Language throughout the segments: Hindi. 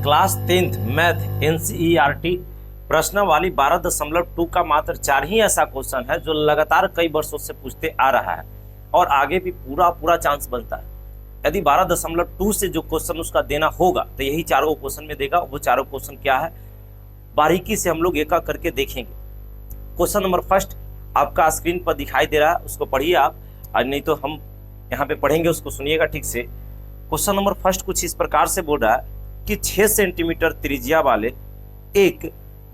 क्लास 10th मैथ एनसीईआरटी प्रश्नावली 12.2 का मात्र 4 ही ऐसा क्वेश्चन है जो लगातार कई वर्षों से पूछते आ रहा है और आगे भी पूरा चांस बनता है। यदि 12.2 से जो क्वेश्चन उसका देना होगा तो यही चारों क्वेश्चन में देगा। वो चारों क्वेश्चन क्या है बारीकी से हम लोग एक एक करके देखेंगे। क्वेश्चन नंबर फर्स्ट आपका स्क्रीन पर दिखाई दे रहा है, उसको पढ़िए आप, और नहीं तो हम यहाँ पे पढ़ेंगे, उसको सुनिएगा ठीक से। क्वेश्चन नंबर फर्स्ट कुछ इस प्रकार से बोल रहा है कि 6 सेंटीमीटर त्रिज्या वाले एक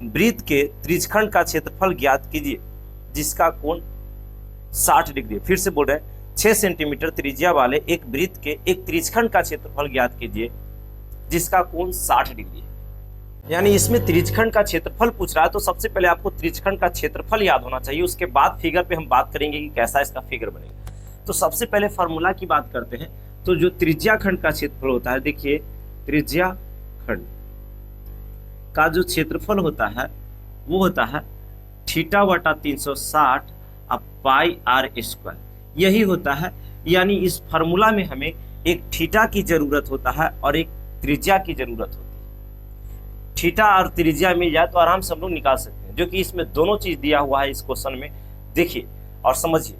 वृत्त के त्रिज्यखंड का क्षेत्रफल ज्ञात कीजिए जिसका कोण 60 डिग्री। फिर से बोल रहे हैं 6 सेंटीमीटर त्रिज्या वाले एक वृत्त के एक त्रिज्यखंड का क्षेत्रफल ज्ञात कीजिए जिसका कोण 60 डिग्री है। यानी इसमें त्रिज्यखंड का क्षेत्रफल पूछ रहा है, तो सबसे पहले आपको त्रिज्यखंड का क्षेत्रफल याद होना चाहिए। उसके बाद फिगर पे हम बात करेंगे कि कैसा इसका फिगर बनेगा। तो सबसे पहले फार्मूला की बात करते हैं। तो जो त्रिज्याखंड का क्षेत्रफल होता है, देखिए त्रिज्याखंड का जो क्षेत्रफल होता है वो होता है थीटा बटा 360 अब पाई आर स्क्वायर, यही होता है। यानी इस फार्मूला में हमें एक थीटा की जरूरत होता है और एक त्रिज्या की जरूरत होती है। थीटा और त्रिज्या मिल जाए तो आराम से हम लोग निकाल सकते हैं, जो कि इसमें दोनों चीज दिया हुआ है इस क्वेश्चन में। देखिए और समझिए,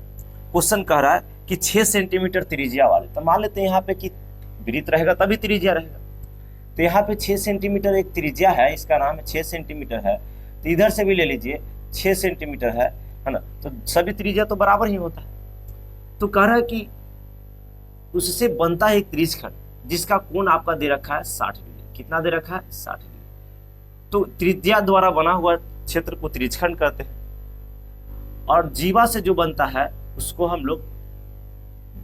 क्वेश्चन कह रहा है कि 6 सेंटीमीटर त्रिज्या वाले, तो मान लेते हैं यहाँ पे कि वृत्त रहेगा तभी त्रिज्या रहेगा। तो यहाँ पे 6 सेंटीमीटर एक त्रिज्या है, इसका नाम 6 सेंटीमीटर है। तो इधर से भी ले लीजिए 6 सेंटीमीटर है ना, तो सभी त्रिज्या तो बराबर ही होता है। तो कह रहा है कि उससे बनता है एक त्रिज्यखंड जिसका कोण आपका दे रखा है 60 डिग्री। कितना दे रखा है? 60 डिग्री। तो त्रिज्या द्वारा बना हुआ क्षेत्र को त्रिज्यखंड कहते हैं और जीवा से जो बनता है उसको हम लोग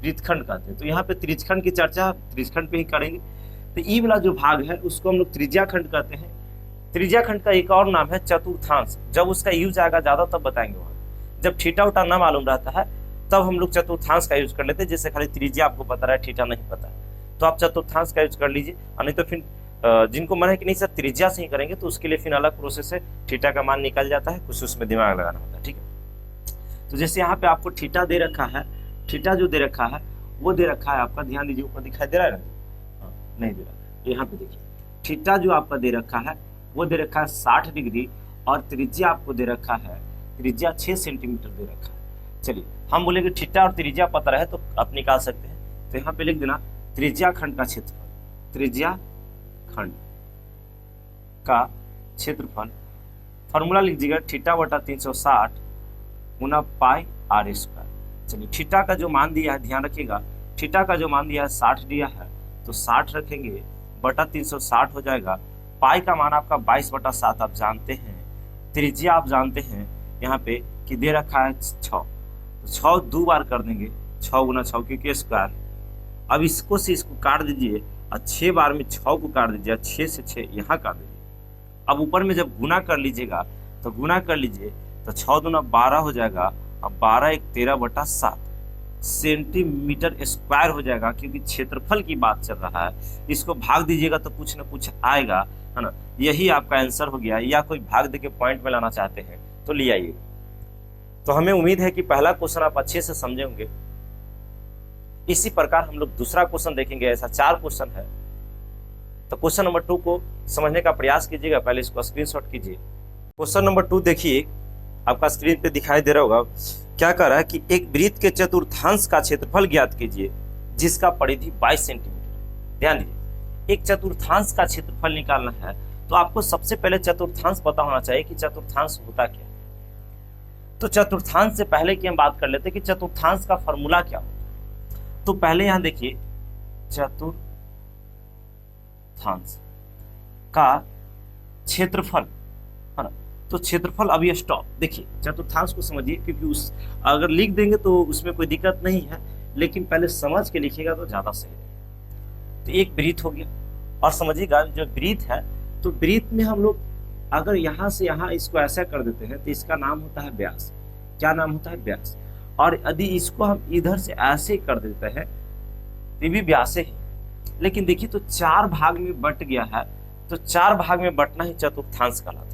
वृत्तखंड कहते हैं। तो यहाँ पे त्रिज्यखंड की चर्चा त्रिज्यखंड पे ही करेंगे। तो ई वाला जो भाग है उसको हम लोग त्रिज्याखंड कहते हैं। त्रिज्याखंड का एक और नाम है चतुर्थांश। जब उसका यूज आएगा ज्यादा तब बताएंगे वहां। जब थीटा उटा ना मालूम रहता है तब हम लोग चतुर्थांश का यूज कर लेते हैं। जैसे खाली त्रिज्या आपको पता रहा है, थीटा नहीं पता है, तो आप चतुर्थांश का यूज कर लीजिए। और नहीं तो फिर जिनको मन है कि नहीं सर त्रिज्या से ही करेंगे तो उसके लिए फिर अलग प्रोसेस है, थीटा का मान निकल जाता है, कुछ उसमें दिमाग लगाना होता है। ठीक है, तो जैसे यहाँ पे आपको थीटा दे रखा है, थीटा जो दे रखा है वो दे रखा है आपका, ध्यान दीजिए ऊपर दिखाई दे रहा है ना, नहीं दे रहा। यहाँ पे देखिए थीटा जो आपका दे रखा है वो दे रखा है 60 डिग्री और त्रिज्या आपको दे रखा है, त्रिज्या 6 सेंटीमीटर दे रखा है। चलिए हम बोलेंगे थीटा और त्रिज्या पता रहे तो आप निकाल सकते हैं। तो यहाँ पे लिख देना त्रिज्याखंड का क्षेत्रफल, त्रिज्याखंड का क्षेत्रफल फॉर्मूला लिख दीजिएगा थीटा बटा 360 गुना पाई आर स्क्वायर। चलिए थीटा का जो मान दिया है ध्यान रखिएगा, थीटा का जो मान दिया है 60 दिया है तो 60 रखेंगे बटा 360 हो जाएगा। पाई का मान आपका 22/7 आप जानते हैं। त्रिज्या आप जानते हैं यहाँ पे कि दे रखा है 6, तो 6 2 बार कर देंगे, 6 गुना 6 क्योंकि स्क्वायर। अब इसको से इसको काट दीजिए और 6 बार में 6 को काट दीजिए, 6 से 6 यहाँ काट दीजिए। अब ऊपर में जब गुना कर लीजिएगा तो गुना कर लीजिए तो 6 दूना 12 हो जाएगा। अब 12 1 13/7 सेंटीमीटर स्क्वायर हो जाएगा, क्योंकि क्षेत्रफल की बात चल रहा है। इसको भाग दीजिएगा तो कुछ ना कुछ आएगा, है ना। यही आपका आंसर हो गया। या कोई भाग दे के पॉइंट में लाना चाहते हैं तो ले आइए। तो हमें उम्मीद है कि पहला क्वेश्चन आप अच्छे से समझे होंगे। इसी प्रकार हम लोग दूसरा क्वेश्चन देखेंगे। ऐसा 4 क्वेश्चन है, तो क्वेश्चन नंबर 2 को समझने का प्रयास कीजिएगा। पहले इसको स्क्रीनशॉट कीजिए। क्वेश्चन नंबर 2 देखिए, आपका स्क्रीन पे दिखाई दे रहा होगा। क्या कह रहा है कि एक वृत्त के चतुर्थांश का क्षेत्रफल ज्ञात कीजिए जिसका परिधि 22 सेंटीमीटर। ध्यान दीजिए, एक चतुर्थांश का क्षेत्रफल निकालना है तो आपको सबसे पहले चतुर्थांश पता होना चाहिए कि चतुर्थांश होता क्या। तो चतुर्थांश से पहले की हम बात कर लेते हैं कि चतुर्थांश का फॉर्मूला क्या होता। तो पहले यहां देखिए चतुर्थांश का क्षेत्रफल, है ना। तो क्षेत्रफल अभी स्टॉप। देखिए चतुर्थांश को समझिए, क्योंकि उस अगर लिख देंगे तो उसमें कोई दिक्कत नहीं है, लेकिन पहले समझ के लिखिएगा तो ज्यादा सही है। तो एक वृत्त हो गया, और समझिएगा जो वृत्त है तो वृत्त में हम लोग अगर यहाँ से यहाँ इसको ऐसा कर देते हैं तो इसका नाम होता है व्यास। क्या नाम होता है? व्यास। और यदि इसको हम इधर से ऐसे कर देते हैं तो भी व्यास ही। लेकिन देखिए तो 4 भाग में बट गया है, तो 4 भाग में बटना ही चतुर्थांश कहलाता है।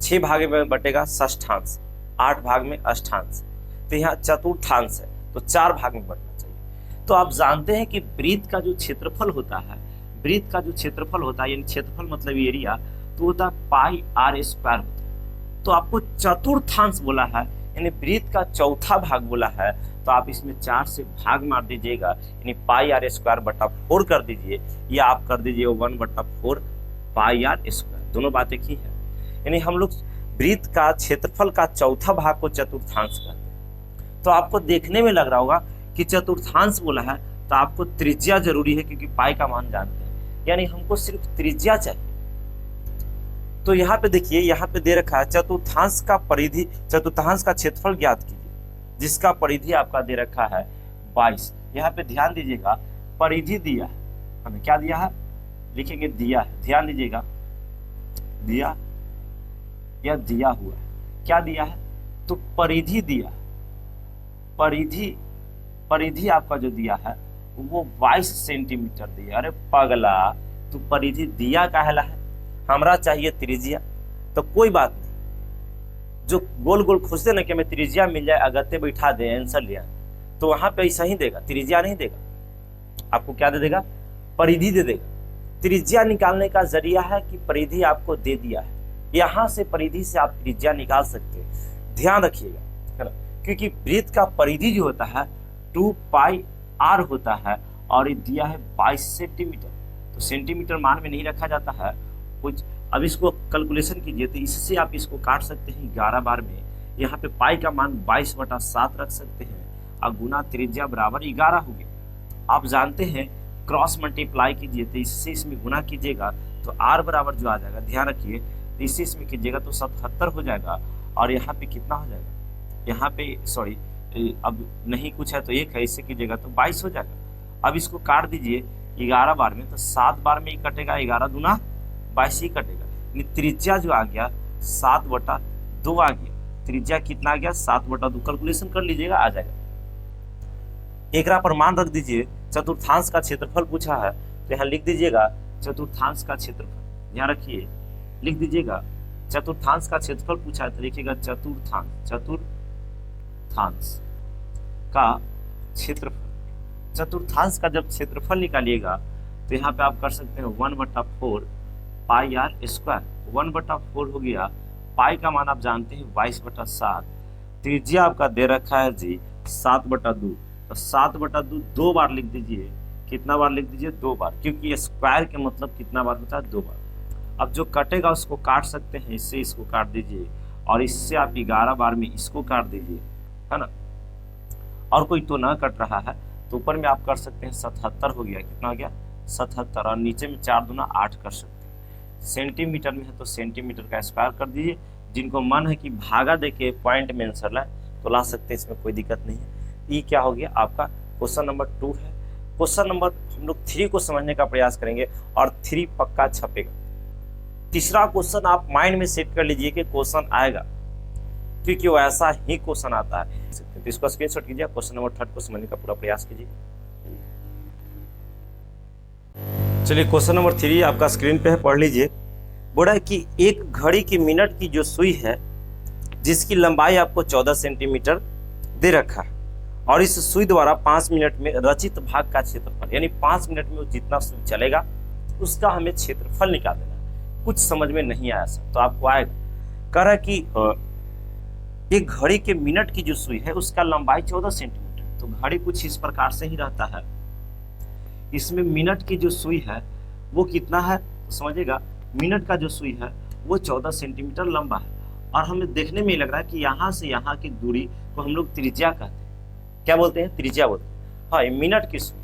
6 भाग में बटेगा षष्ठांश, 8 भाग में अष्टांश, तो यहाँ चतुर्थांश है तो 4 भाग में बटना चाहिए। तो आप जानते हैं कि वृत्त का जो क्षेत्रफल होता है वृत्त का जो क्षेत्रफल होता है, यानी क्षेत्रफल मतलब एरिया, तो होता है पाई आर स्क्वायर होता है। तो आपको चतुर्थांश बोला है, यानी वृत्त का चौथा भाग बोला है, तो आप इसमें 4 से भाग मार दीजिएगा, यानी पाई आर स्क्वायर बटा 4 कर दीजिए, या आप कर दीजिए 1/4 पाई आर स्क्वायर, दोनों बातें की है। यानी हम लोग वृत्त का क्षेत्रफल का चौथा भाग को चतुर्थांश कहते हैं। तो आपको देखने में लग रहा होगा कि चतुर्थांश बोला है, तो आपको त्रिज्या जरूरी है, क्योंकि पाई का मान जानते हैं, यानी हमको सिर्फ त्रिज्या चाहिए। तो यहाँ पे देखिए, यहाँ पे दे रखा है चतुर्थांश का परिधि, चतुर्थांश का क्षेत्रफल ज्ञात कीजिए, जिसका परिधि आपका दे रखा है 22। यहाँ पे ध्यान दीजिएगा, परिधि दिया है हमें, क्या दिया है, लिखेंगे दिया है, ध्यान दीजिएगा, दिया या दिया हुआ है, क्या दिया है, तो परिधि दिया, परिधि आपका जो दिया है वो 22 सेंटीमीटर दिया। अरे पगला, तो परिधि दिया कहला है, हमरा चाहिए त्रिज्या, तो कोई बात नहीं, जो गोल गोल खोजते ना कि हमें त्रिज्या मिल जाए, अगत्य बैठा दे आंसर लिया, तो वहां पे ऐसा ही देगा, त्रिज्या नहीं देगा, आपको क्या दे देगा, परिधि दे देगा। त्रिज्या निकालने का जरिया है कि परिधि आपको दे दिया है, यहां से परिधि से आप त्रिज्या निकाल सकते हैं, ध्यान रखिएगा, है ना, क्योंकि वृत्त का परिधि जो होता है 2 पाई आर होता है, और ये दिया है 22 सेंटीमीटर, तो सेंटीमीटर मान में नहीं रखा जाता है कुछ। अब इसको कैलकुलेशन कीजिए, तो इससे आप इसको काट सकते हैं 11 बार में, यहाँ पे पाई का मान 22/7 रख सकते हैं, और गुना त्रिज्या बराबर 11 हो गया। आप जानते हैं क्रॉस मल्टीप्लाई कीजिए, तो इससे इसमें गुना कीजिएगा तो आर बराबर जो आ जाएगा, ध्यान रखिए, तो इससे इसमें कीजिएगा तो 77 हो जाएगा, और यहाँ पे कितना हो जाएगा, यहाँ पे सॉरी अब नहीं कुछ है तो 1 है, इससे कीजिएगा तो 22 हो जाएगा। अब इसको काट दीजिए 11 बार में, तो 7 बार में ही कटेगा, 11 दूना 22 ही कटेगा। त्रिज्या जो आ गया 7/2 आ गया, त्रिज्या कितना आ गया 7/2, कैलकुलेशन कर लीजिएगा, आ जाएगा। एकरा पर मान रख दीजिए, चतुर्थांश का क्षेत्रफल पूछा है, तो यहाँ लिख दीजिएगा चतुर्थांश का क्षेत्रफल, यहाँ रखिए, लिख दीजिएगा चतुर्थांश का क्षेत्रफल पूछा है, तो लिखिएगा चतुर्थांश का क्षेत्रफल। चतुर्थांश का जब क्षेत्रफल निकालिएगा, तो यहाँ पे आप कर सकते हैं 1/4 पाई आर स्क्वायर, 1/4 हो गया, पाई का मान आप जानते हैं 22/7, त्रिज्या आपका दे रखा है जी 7/2, तो 7/2 2 बार लिख दीजिए, कितना बार लिख दीजिए, 2 बार, क्योंकि स्क्वायर के मतलब कितना बार होता है, 2 बार। अब जो कटेगा उसको काट सकते हैं, इससे इसको काट दीजिए, और इससे आप 11 बार में इसको काट दीजिए, है ना, और कोई तो ना कट रहा है, तो ऊपर में आप कर सकते हैं 77 हो गया, कितना हो गया 77, और नीचे में 4 दूना 8 कर सकते हैं। सेंटीमीटर में है तो सेंटीमीटर का स्क्वायर कर दीजिए, जिनको मन है कि भागा देके पॉइंट में आंसर लाए तो ला सकते हैं, इसमें कोई दिक्कत नहीं है। ये क्या हो गया आपका क्वेश्चन नंबर 2 है। क्वेश्चन नंबर हम लोग 3 को समझने का प्रयास करेंगे, और 3 पक्का छपेगा। तीसरा क्वेश्चन आप माइंड में सेट कर लीजिए कि क्वेश्चन आएगा, क्योंकि वो ऐसा ही क्वेश्चन आता है, तो इसको स्क्रीनशॉट कीजिए, क्वेश्चन नंबर 3 को समझने का पूरा प्रयास कीजिए। चलिए क्वेश्चन नंबर 3 आपका स्क्रीन पे है, पढ़ लीजिए। बोला कि एक घड़ी की मिनट की जो सुई है, जिसकी लंबाई आपको 14 सेंटीमीटर दे रखा है, और इस सुई द्वारा 5 मिनट में रचित भाग का क्षेत्रफल, यानी 5 मिनट में वो जितना सुई चलेगा उसका हमें क्षेत्रफल निकाल देना। कुछ समझ में नहीं आया सर, तो आपको आएगा, कह रहा है कि एक घड़ी के मिनट की जो सुई है उसका लंबाई 14 सेंटीमीटर, तो घड़ी कुछ इस प्रकार से ही रहता है। इसमें मिनट की जो सुई है वो कितना है, तो समझिएगा, मिनट का जो सुई है वो 14 सेंटीमीटर लंबा है, और हमें देखने में लग रहा है कि यहाँ से यहाँ की दूरी को हम लोग त्रिज्या कहते हैं। क्या बोलते हैं, त्रिज्या बोलते हैं। हाँ, मिनट की सुई,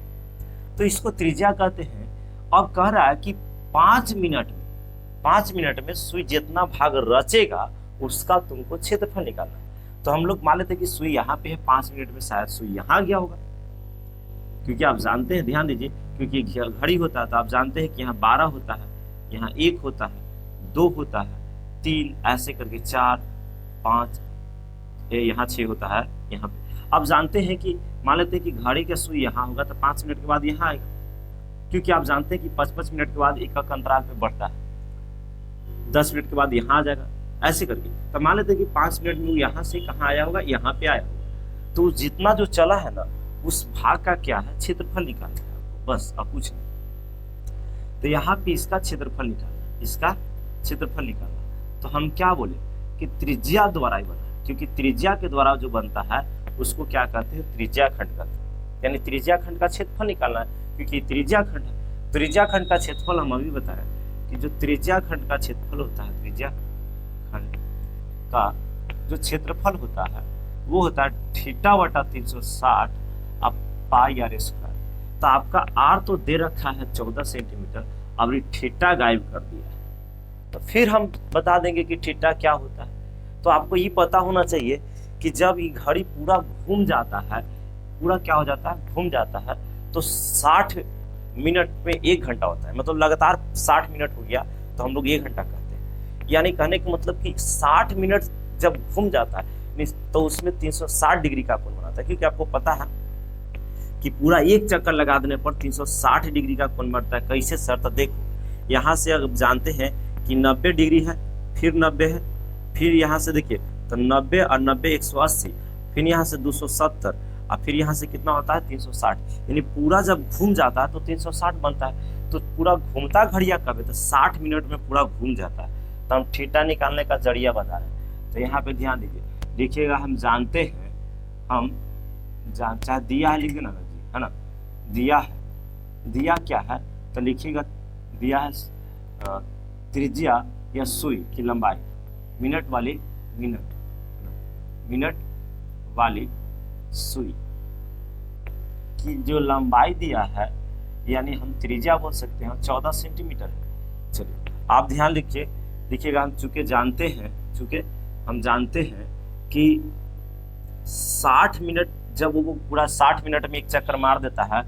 तो इसको त्रिज्या कहते हैं। अब कह रहा है कि 5 मिनट में सुई जितना भाग रचेगा उसका तुमको क्षेत्रफल निकालना है। तो हम लोग मान लेते हैं कि सुई यहाँ पे है, 5 मिनट में शायद सुई यहाँ गया होगा, क्योंकि आप जानते हैं, ध्यान दीजिए, क्योंकि घड़ी होता है तो आप जानते हैं कि यहाँ 12 होता है, यहाँ 1 होता है, 2 होता है, 3, ऐसे करके 4, 5, यहाँ 6 होता है यहाँ पे। आप जानते हैं कि मान लेते हैं कि घड़ी का सुई यहाँ होगा, तो 5 मिनट के बाद यहाँ आएगा, क्योंकि आप जानते हैं कि 5-5 मिनट के बाद एक अंतराल पे बढ़ता है, 10 मिनट के बाद यहाँ आ जाएगा, ऐसे करके। तो मान लेते हैं कि 5 मिनट में वो यहाँ से कहाँ आया होगा, यहाँ पे आया होगा, तो जितना जो चला है ना उस भाग का क्या है, क्षेत्रफल निकालना है आपको, बस, अब कुछ नहीं। तो यहाँ पे इसका क्षेत्रफल निकालना, इसका क्षेत्रफल निकालना। तो हम क्या बोले कि त्रिज्या द्वारा ही बना, क्योंकि त्रिज्या के द्वारा जो बनता है उसको क्या कहते हैं, त्रिज्या खंड कहते हैं। यानी त्रिज्या खंड का क्षेत्रफल निकालना है, क्योंकि त्रिज्या खंड का क्षेत्रफल हम अभी बताएं कि जो त्रिज्या खंड का क्षेत्रफल होता है, त्रिज्या खंड का जो क्षेत्रफल होता है वो होता है थीटा बटा 360 अब पाई आर स्क्वायर। तो आपका आर तो दे रखा है 14 सेंटीमीटर, अब ये थीटा गायब कर दिया है। तो फिर हम बता देंगे कि थीटा क्या होता है। तो आपको ये पता होना चाहिए कि जब ये घड़ी पूरा घूम जाता है, पूरा क्या हो जाता है, घूम जाता है, तो 60 मिनट में 1 घंटा होता है। मतलब लगातार 60 मिनट हो गया तो हम लोग 1 घंटा कहते हैं। यानी कहने का मतलब कि 60 मिनट जब घूम जाता है तो उसमें 360 डिग्री का कोण बनाता है। क्योंकि आपको पता है कि पूरा एक चक्कर लगा देने पर 360 डिग्री का कोण बनता है। कैसे सर? तो देखो यहाँ से अब जानते हैं कि 90 डिग्री है, फिर 90 है, फिर यहाँ से देखिए तो 90 और 90 180, फिर यहाँ से 270 और फिर यहाँ से कितना होता है 360। यानी पूरा जब घूम जाता है तो 360 बनता है। तो पूरा घूमता घड़िया कब है? तो 60 मिनट में पूरा घूम जाता है। तो हम थीटा निकालने का जरिया बता रहे हैं। तो यहाँ पे ध्यान दीजिए, देखिएगा हम जानते हैं, चाहे दिया है लिखिए ना जी, है ना, दिया है, दिया क्या है तो लिखिएगा, दिया है त्रिज्या या सुई की लंबाई, मिनट वाली सुई की जो लंबाई दिया है, यानी हम त्रिज्या बोल सकते हैं 14 सेंटीमीटर है। चलिए आप ध्यान लिखिए, देखिएगा हम चूंकि हम जानते हैं कि 60 मिनट जब वो पूरा 60 मिनट में एक चक्कर मार देता है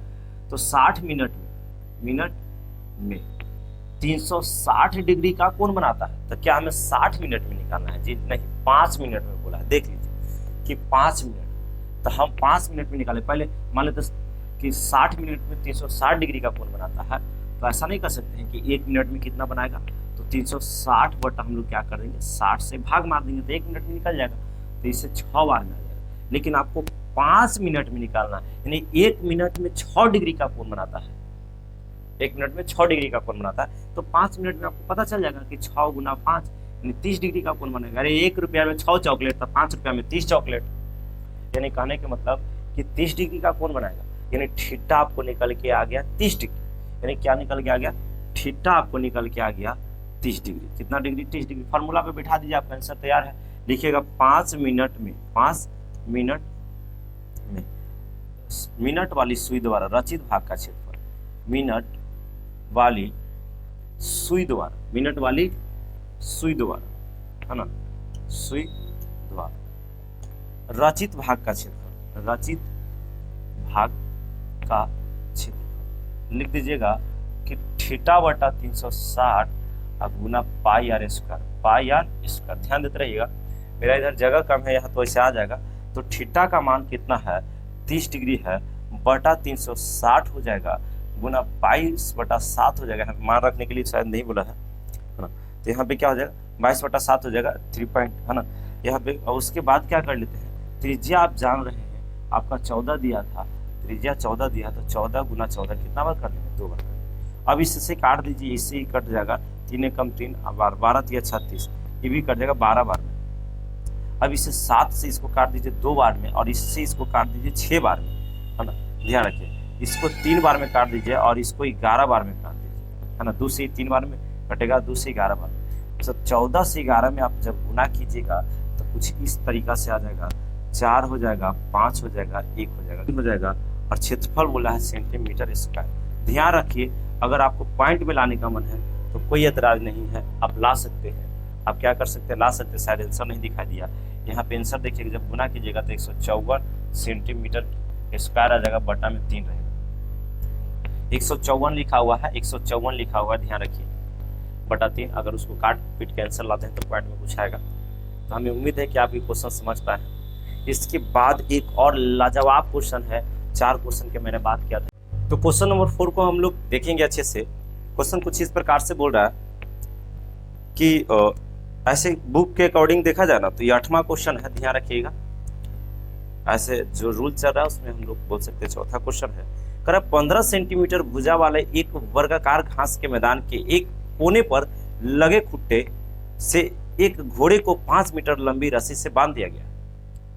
तो 60 मिनट में 360 डिग्री का कोण बनाता है। तो क्या हमें 60 मिनट में निकालना है? जी नहीं, 5 मिनट में बोला है। देख लीजिए कि 5 मिनट, तो हम 5 मिनट में निकाले। पहले मान लेते कि 60 मिनट में 360 डिग्री का कोण बनाता है, तो ऐसा नहीं कर सकते हैं कि 1 मिनट में कितना बनाएगा। तो 360 बटा हम लोग क्या कर देंगे, 60 से भाग मार देंगे तो 1 मिनट में निकल जाएगा। तो इसे 6 बार में आ जाएगा। लेकिन आपको 5 मिनट में निकालना है, यानी 1 मिनट में 6 डिग्री का कोण बनाता है। 1 मिनट में 6 डिग्री का कोण बनाता है। तो 5 मिनट में आपको पता चल जाएगा कि 6 गुना 5 यानी 30 डिग्री का कोण बनेगा। अरे 1 रुपया में 6 चॉकलेट, तो 5 रुपया में 30 चॉकलेट। यानी कहने के मतलब कि 30 डिग्री का कोण बनाएगा। यानी थीटा आपको निकल के आ गया 30 डिग्री। यानी क्या निकल के आ गया? थीटा आपको निकल के आ गया 30 डिग्री। कितना डिग्री? 30 डिग्री। फार्मूला पे बैठा दीजिए, आपका आंसर तैयार है। लिखिएगा 5 मिनट में मिनट वाली सुई द्वारा रचित भाग का क्षेत्रफल, मिनट वाली सुई द्वारा है ना, सुई द्वारा रचित भाग का क्षेत्रफल, रचित भाग का क्षेत्रफल लिख दीजिएगा कि थीटा बटा 360 अब गुना पाई आर स्क्वायर। ध्यान देते रहिएगा, मेरा इधर जगह कम है, यहाँ तो ऐसे आ जाएगा। तो थीटा का मान कितना है? 30 डिग्री है, बटा 360 हो जाएगा, गुना 22/7 हो जाएगा। मान रखने के लिए शायद नहीं बोला है ना। तो यहाँ पे क्या हो जाएगा? 22/7 हो जाएगा, 3 पॉइंट है ना यहाँ पे। और उसके बाद क्या कर लेते हैं, त्रिज्या आप जान रहे हैं, आपका 14 दिया था, त्रिज्या 14 दिया, तो 14 गुना 14 कितना बार कर लेंगे? 2 बार कर लेंगे। अब इससे काट दीजिए, इससे ही कट जाएगा, 3 एकम 3, 12 3 36, ये भी कट जाएगा 12 बार में। अब इसे 7 से इसको काट दीजिए 2 बार में, और इससे इसको काट दीजिए 6 बार में, है ना। ध्यान रखिए, इसको 3 बार में काट दीजिए और इसको 11 बार में काट दीजिए, है ना। 2 से 3 बार में कटेगा, 2 से 11 बार में। तो 14 से 11 में आप जब गुना कीजिएगा तो कुछ इस तरीका से आ जाएगा, 4 हो जाएगा, 5 हो जाएगा, 1 हो जाएगा, और क्षेत्रफल बोला है सेंटीमीटर स्क्वायर। ध्यान रखिए, अगर आपको पॉइंट में लाने का मन है तो कोई एतराज नहीं है, आप ला सकते हैं। आप क्या कर सकते हैं, ला सकते हैं। शायद आंसर नहीं दिखाई दिया, यहाँ पे आंसर देखिएगा, जब गुना कीजिएगा तो 154 सेंटीमीटर स्क्वायर आ जाएगा, बटा में 3 रहेगा। 154 लिखा हुआ है, 154 लिखा हुआ है, ध्यान रखिए, बटा 3। अगर उसको काट पीट के आंसर लाते हैं तो पॉइंट में कुछ आएगा। तो हमें उम्मीद है कि आप ये क्वेश्चन समझ पाए हैं। इसके बाद एक और लाजवाब क्वेश्चन है, 4 क्वेश्चन के मैंने बात किया था। तो क्वेश्चन नंबर 4 को हम लोग देखेंगे अच्छे से। क्वेश्चन कुछ इस प्रकार से बोल रहा है कि ऐसे बुक के अकॉर्डिंग देखा जाए ना तो ये 8वां क्वेश्चन है, ध्यान रखिएगा। ऐसे जो रूल चल रहा है उसमें हम लोग बोल सकते हैं 4था क्वेश्चन है। करीब 15 सेंटीमीटर भुजा वाले एक वर्गाकार घास के मैदान के एक कोने पर लगे खुट्टे से एक घोड़े को 5 मीटर लंबी रस्सी से बांध दिया गया।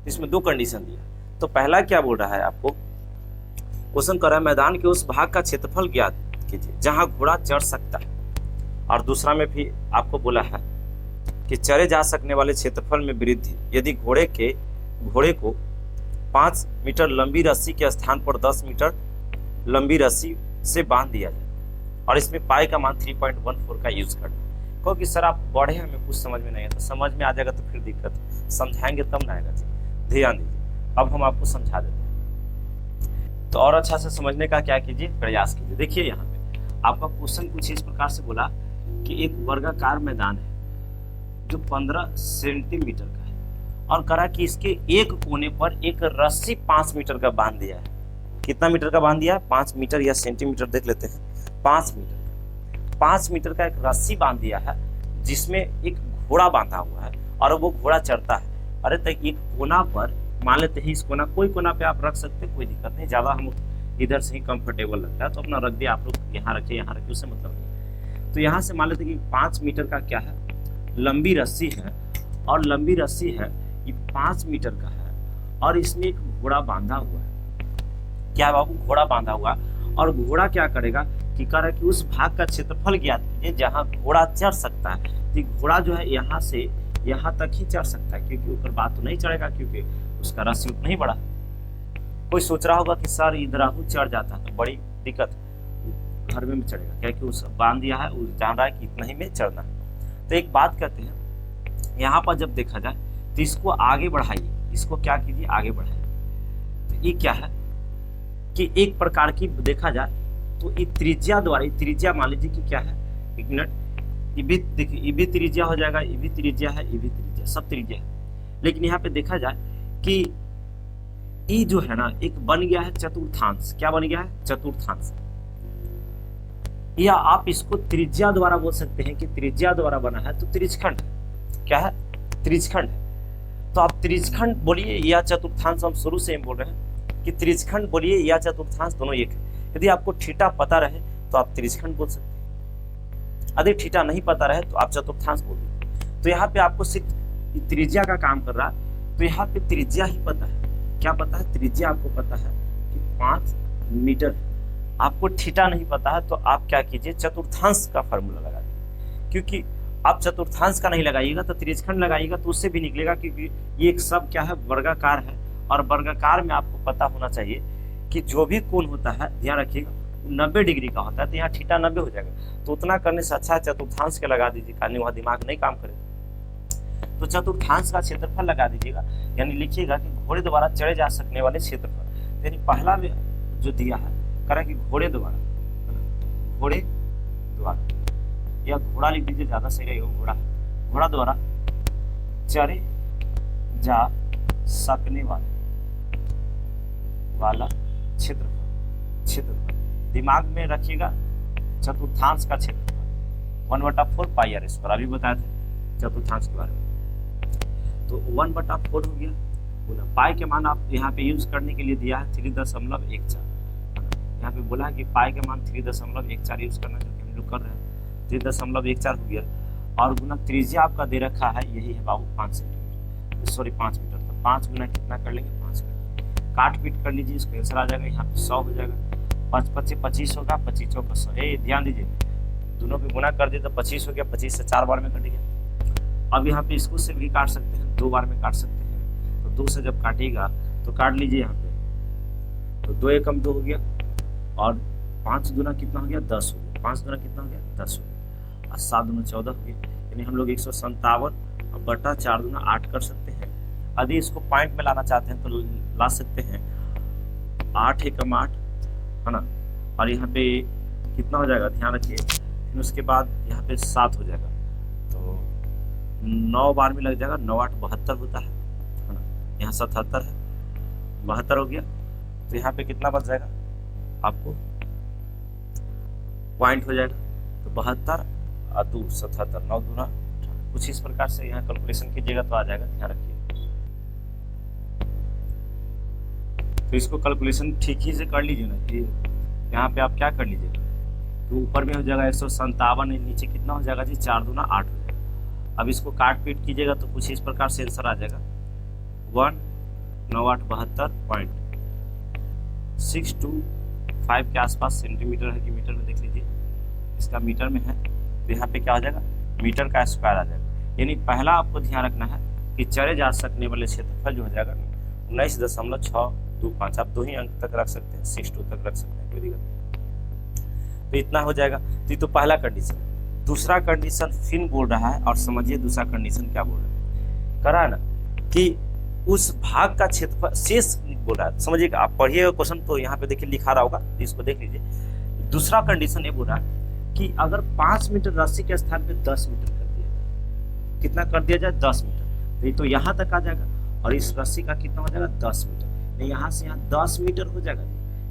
इसमें दो कंडीशन दिया। तो पहला क्या बोल रहा है आपको, क्वेश्चन कर रहा है मैदान के उस भाग का क्षेत्रफल ज्ञात कीजिए जहां घोड़ा चढ़ सकता है, और दूसरा में भी आपको बोला है कि चढ़े जा सकने वाले क्षेत्रफल में वृद्धि यदि घोड़े को 5 मीटर लंबी रस्सी के स्थान पर 10 मीटर लंबी रस्सी से बांध दिया जाए, और इसमें पाई का मान 3.14 का यूज करना। क्योंकि सर आप बड़े हमें कुछ समझ में नहीं है, तो समझ में आ जाएगा तो फिर दिक्कत, समझाएंगे तब ना आएगा जी। ध्यान दीजिए, अब हम आपको समझा देते हैं, तो और अच्छा से समझने का क्या कीजिए, प्रयास कीजिए। देखिए यहाँ पे आपका क्वेश्चन कुछ इस प्रकार से बोला कि एक वर्गाकार मैदान है जो 15 सेंटीमीटर का है, और करा कि इसके एक कोने पर एक रस्सी 5 मीटर का बांध दिया है। कितना मीटर का बांध दिया है? 5 मीटर या सेंटीमीटर देख लेते हैं, 5 मीटर का एक रस्सी बांध दिया है, जिसमें एक घोड़ा बांधा हुआ है और वो घोड़ा चढ़ता है। अरे तो एक कोना पर मान लेते हैं, इस कोना, कोई कोना पे आप रख सकते हैं, कोई दिक्कत नहीं, ज्यादा हम इधर से ही कंफर्टेबल लगता है तो अपना रख दिया, आप लोग यहाँ रखे यहाँ रखे, उससे मतलब नहीं। तो यहाँ से मान लेते हैं कि 5 मीटर का क्या है, लंबी रस्सी है, और लंबी रस्सी है ये 5 मीटर का है, और इसमें एक घोड़ा बांधा हुआ है। क्या बाबू? घोड़ा बांधा हुआ, और घोड़ा क्या करेगा कि कह रहा है कि उस भाग का क्षेत्रफल ज्ञात कीजिए जहां घोड़ा चढ़ सकता है। तो घोड़ा जो है यहाँ से यहाँ तक ही चढ़ सकता है, क्योंकि ऊपर बात तो नहीं चढ़ेगा, क्योंकि उसका रस्सी उतना ही बड़ा। कोई सोच रहा होगा कि सर इधर चढ़ जाता है तो बड़ी दिक्कत, घर में भी चढ़ेगा, क्या कि उस बांध दिया है, वो जान रहा है कि इतना ही में चढ़ना है। तो एक बात कहते हैं, यहाँ पर जब देखा जाए तो इसको आगे बढ़ाइए, इसको क्या कीजिए, आगे बढ़ाइए। तो ये क्या है कि एक प्रकार की देखा जाए तो ये त्रिज्या द्वारा, त्रिज्या मान लीजिए कि क्या है, एक मिनट, ये भी देखिए, ये भी त्रिज्या हो जाएगा, ये भी त्रिज्या है, ये भी त्रिज्या, सब त्रिज्या है। लेकिन यहाँ पे देखा जाए कि ये जो है ना, एक बन गया है चतुर्थांश। क्या बन गया है? चतुर्थांश। या आप इसको त्रिज्या द्वारा बोल सकते हैं कि त्रिज्या द्वारा बना है तो त्रिज्यखंड। क्या है? त्रिज्यखंड है। तो आप त्रिज्यखंड बोलिए या चतुर्थांश, हम शुरू से बोल रहे हैं कि त्रिज्यखंड बोलिए या चतुर्थांश, दोनों एक है। यदि आपको थीटा पता रहे तो आप त्रिज्यखंड बोल सकते हैं, यदि थीटा नहीं पता रहे तो आप चतुर्थांश बोलिए। तो यहाँ पे आपको सिर्फ त्रिज्या का काम कर रहा है, तो यहाँ पे त्रिज्या ही पता है। क्या पता है? त्रिज्या आपको पता है कि 5 मीटर। आपको थीटा नहीं पता है तो आप क्या कीजिए, चतुर्थांश का फॉर्मूला लगा दीजिए। क्योंकि आप चतुर्थांश का नहीं लगाइएगा तो त्रिज्यखंड लगाइएगा तो उससे भी निकलेगा, क्योंकि ये एक सब क्या है, वर्गाकार है, और वर्गाकार में आपको पता होना चाहिए कि जो भी कोण होता है, ध्यान रखिएगा, 90 डिग्री का होता है, तो यहाँ थीटा 90 हो जाएगा। तो उतना करने से अच्छा चतुर्थांश के लगा दीजिए, कारण वहाँ दिमाग नहीं काम करेगा। तो चतुर्थांश का क्षेत्रफल लगा दीजिएगा, यानी लिखिएगा कि घोड़े द्वारा चढ़े जा सकने वाले क्षेत्रफल। यानी पहला में जो दिया है, करें कि घोड़े द्वारा या घोड़ा लिख दीजिए, ज्यादा सही रहेगा, घोड़ा द्वारा चढ़े जा सकने वाला क्षेत्रफल दिमाग में रखिएगा। चतुर्थांश का क्षेत्रफल 1/4 पाई आर स्क्वायर, अभी बताए थे चतुर्थांश के बारे में। तो 1/4 हो गया। पाई के मान आप यहाँ पे यूज करने के लिए दिया है 3.14। यहाँ पे बोला है कि पाई के मान 3.14 यूज करना, जो कि हम लोग कर रहे हैं। 3.14 हो गया, और गुना त्रिज्या आपका दे रखा है, यही है बाबू 5 सेंटीमीटर, सॉरी 5 मीटर। तो 5 गुना कितना कर लेंगे, 5 कर लेंगे। काट पीट कर लीजिए, इसको आंसर आ जाएगा, यहाँ पे 100 हो जाएगा। 5 × 25 होगा, 25 × 100। ध्यान दीजिए, दोनों पे गुना कर दिए तो 25 हो गया, 25 से 4 बार में कट गया। अब यहाँ पे इसको से भी काट सकते हैं, 2 बार में काट सकते हैं। तो 2 से जब काटिएगा तो काट लीजिए यहाँ पे, तो 2 एकम 2 हो गया, और 5 गुना कितना हो गया, 10 हो गया। 5 गुना कितना हो गया, 10 हो गया, और 7 गुना 14 हो गया। यानी हम लोग 157/4 गुना 8 कर सकते हैं। यदि इसको पॉइंट में लाना चाहते हैं तो ला सकते हैं, 8 एकम 8 है ना, और यहाँ पे कितना हो जाएगा, ध्यान रखिए। फिर उसके बाद यहाँ पे 7 हो जाएगा, तो 9 बार में लग जाएगा। 9 8 72 होता है ना, यहाँ 77 है, 72 हो गया। तो यहाँ पे कितना बच जाएगा आपको, पॉइंट हो जाएगा। तो 72 और 2 77, 9 दूना 18। कुछ इस प्रकार से यहाँ कैलकुलेशन कीजिएगा तो आ जाएगा, ध्यान रखिए। तो इसको कैलकुलेशन ठीक ही से कर लीजिए ना, कि यहाँ पे आप क्या कर लीजिएगा, तो ऊपर में हो जाएगा 157, नीचे कितना हो जाएगा जी, 4 दूना 8 हो जाएगा। अब इसको काट पीट कीजिएगा तो कुछ इस प्रकार से आंसर आ जाएगा 19872.625 के आसपास। सेंटीमीटर है कि मीटर में देख लीजिए, इसका मीटर में है तो यहाँ पे क्या हो जाएगा, मीटर का स्क्वायर आ जाएगा। यानी पहला आपको ध्यान रखना है कि चढ़े जा सकने वाले क्षेत्रफल जो हो जाएगा 19.625। आप 2 ही अंक तक रख सकते हैं, 62 तक रख सकते हैं, कोई दिक्कत नहीं। तो इतना हो जाएगा। तो पहला कंडीशन। दूसरा कंडीशन फिन बोल रहा है, और समझिए दूसरा कंडीशन क्या बोल रहा है, करा ना कि उस भाग का क्षेत्रफल शेष बोल रहा है। समझिएगा, आप पढ़िएगा क्वेश्चन तो यहाँ पे देखिए लिखा रहा होगा, इसको देख लीजिए। दूसरा कंडीशन ये बोल रहा है कि अगर 5 मीटर रस्सी के स्थान पे 10 मीटर कर दिया जाए, कितना कर दिया जाए, 10 मीटर, तो यहाँ तक आ जाएगा। और इस रस्सी का कितना हो जाएगा, 10 मीटर। यहाँ से यहाँ 10 मीटर हो जाएगा,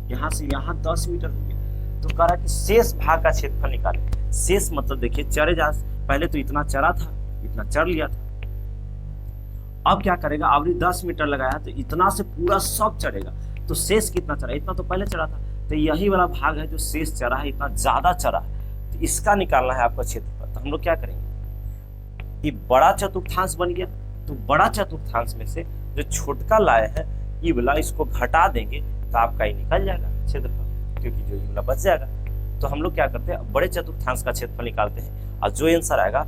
यहाँ से यहाँ 10 मीटर हो गया। तो कह रहा है कि शेष भाग का क्षेत्रफल निकाले। शेष मतलब देखिए चरे जा, पहले तो इतना चरा था, इतना चर लिया था, अब क्या करेगा, आवरी 10 मीटर लगाया तो इतना से पूरा सब चढ़ेगा। तो शेष कितना चढ़ा, इतना तो पहले चढ़ा था, तो यही वाला भाग है जो शेष चढ़ा है, इतना ज्यादा चढ़ा है, तो इसका निकालना है आपका क्षेत्रफल। तो हम लोग क्या करेंगे, ये बड़ा चतुर्थांश बन गया, तो बड़ा चतुर्थांश में से जो छोटका लाए हैं ये वाला, इसको घटा देंगे तो आपका ये निकल जाएगा क्षेत्रफल, क्योंकि जो ये वाला बच जाएगा। तो हम लोग क्या करते हैं, बड़े चतुर्थांश का क्षेत्रफल निकालते हैं, और जो आंसर आएगा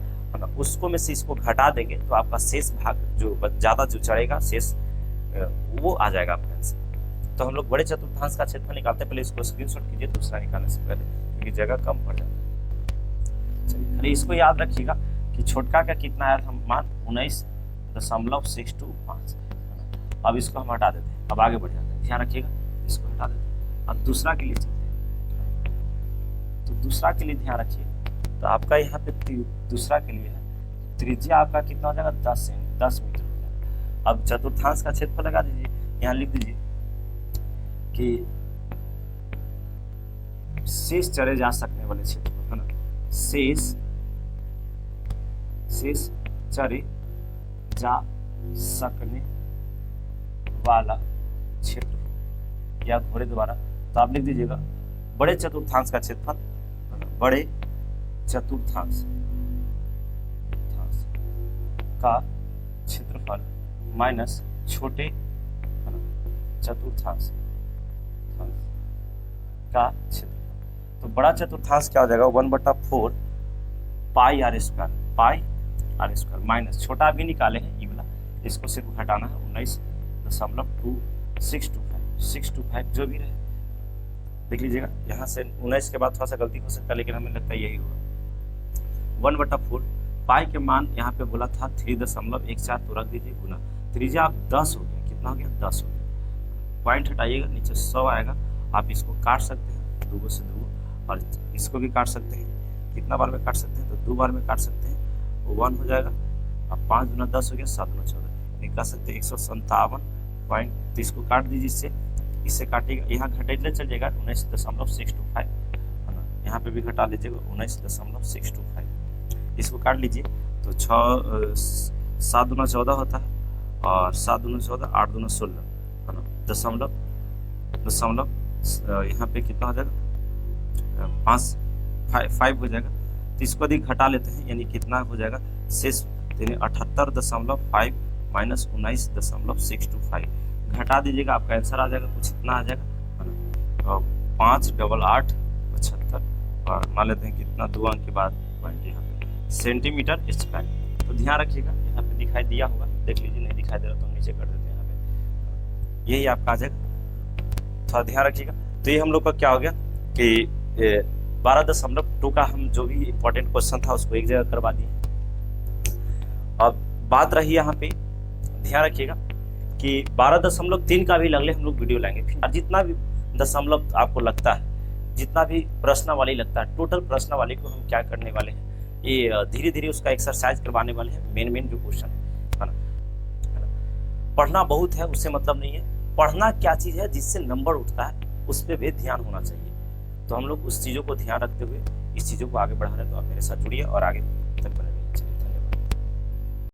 उसको में से इसको घटा देंगे तो आपका शेष भाग जो ज्यादा जो चढ़ेगा शेष वो आ जाएगा आपका आंसर। तो हम लोग बड़े चतुर्थांश का क्षेत्रफल निकालते हैं। पहले इसको स्क्रीनशॉट कीजिए दूसरा निकालने से पहले, क्योंकि जगह कम पड़ जाता है। चलिए खाली इसको याद रखिएगा कि छोटका का कितना आया था मान, 19.625। अब इसको हम हटा देते हैं, अब आगे बढ़ जाते हैं, ध्यान रखिएगा, इसको हटा देते हैं। अब दूसरा के लिए चलते हैं, तो दूसरा के लिए ध्यान रखिए। तो आपका यहाँ पे दूसरा के लिए है, त्रिज्या आपका कितना हो जाएगा, 10 मीटर हो जाएगा। अब चतुर्थांश का क्षेत्रफल लगा दीजिए, यहाँ लिख दीजिए कि शेष चढ़े जा सकने वाले क्षेत्रफल है ना, शेष चढ़े जा सकने वाला क्षेत्रफल या घोड़े द्वारा। तो आप लिख दीजिएगा बड़े चतुर्थांश का क्षेत्रफल, बड़े चतुर्थांश का क्षेत्रफल माइनस छोटे चतुर्थांश का क्षेत्रफल। तो बड़ा चतुर्थांश क्या हो जाएगा, 1/4 पाई आर स्क्वायर माइनस छोटा भी निकाले हैं ये वाला, इसको सिर्फ घटाना है 19.2625 जो भी रहे देख लीजिएगा। यहाँ से 19 के बाद थोड़ा सा गलती हो सकता है, लेकिन हमें लगता है यही होगा। 1/4 पाई के मान यहाँ पे बोला था 3.14, तो रख दीजिए गुना त्रिज्या आप 10 हो गया, कितना हो गया, 10 हो गया। पॉइंट हटाइएगा, नीचे 100 आएगा। आप इसको काट सकते हैं 2 से 2, और इसको भी काट सकते हैं। कितना बार में काट सकते हैं, तो 2 बार में काट सकते हैं, वो 1 हो जाएगा। अब 5 गुना 10 हो गया, 7 गुना 14 निकाल सकते हैं 157 तो इसको काट दीजिए, इससे काटिएगा, यहाँ घटेले चल जाएगा 19.625 है ना, यहाँ पे भी घटा लीजिएगा 19.625, इसको काट लीजिए तो 7 दूना 14 होता है, और 7 दूना 14, 8 दूना 16 है ना, दशमलव यहाँ पे कितना हो जाएगा, 5 हो जाएगा। तो इसको अधिक घटा लेते हैं, यानी कितना हो जाएगा शेष, यानी 78.5 माइनस 19.625 घटा दीजिएगा, आपका आंसर आ जाएगा कुछ इतना आ जाएगा, 58875, और मान लेते हैं कितना 2 अंक के बाद पॉइंट यहाँ पे सेंटीमीटर स्क्वायर। तो ध्यान रखिएगा, यहाँ पे दिखाई दिया होगा, देख लीजिए, नहीं दिखाई दे रहा तो हम नीचे कर देते हैं, यहाँ पे यही आपका आ जाएगा, थोड़ा ध्यान रखिएगा। तो ये हम लोग का क्या हो गया कि 12.2 का हम जो भी इंपॉर्टेंट क्वेश्चन था उसको एक जगह करवा दिए। अब बात रही यहाँ पे, ध्यान रखिएगा कि 12.3 का भी अगले हम लोग वीडियो लाएंगे। फिर जितना भी दशमलव आपको लगता है, जितना भी प्रश्नावली लगता है, टोटल प्रश्नावली को हम क्या करने वाले हैं, ये धीरे धीरे उसका एक्सरसाइज करवाने वाले हैं। मेन जो क्वेश्चन है ना, पढ़ना बहुत है उससे मतलब नहीं है, पढ़ना क्या चीज़ है जिससे नंबर उठता है, उस पर भी ध्यान होना चाहिए। तो हम लोग उस चीज़ों को ध्यान रखते हुए इस चीज़ों को आगे बढ़ा रहे हैं। तो आप मेरे साथ जुड़िए और आगे